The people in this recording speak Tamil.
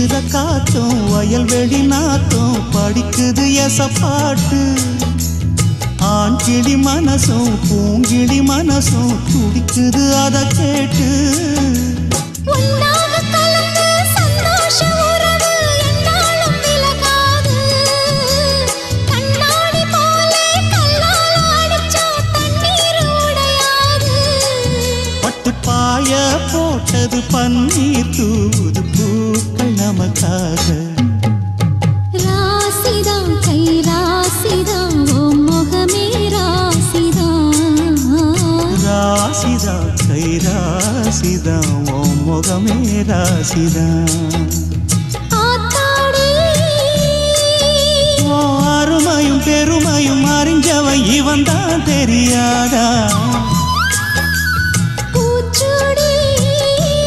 வீசுற காத்தும் வயல்வெளி நாத்தும் படிக்குது எசப்பாட்டு ஆண்கிளி மனசும் பூங்கிளி மனசும் துடிக்குது அத கேட்டு பாய போட்டது பன்னீர் தூது பூக்கள் நமக்காக ராசிதான் கை ராசிதான் ஓ முகமே ராசிதான் ராசிதான் கை ராசிதான் ஓ முகமே ராசிதான் அருமையும் பெருமையும் அறிஞ்சவன் இவன் தான் தெரியாதா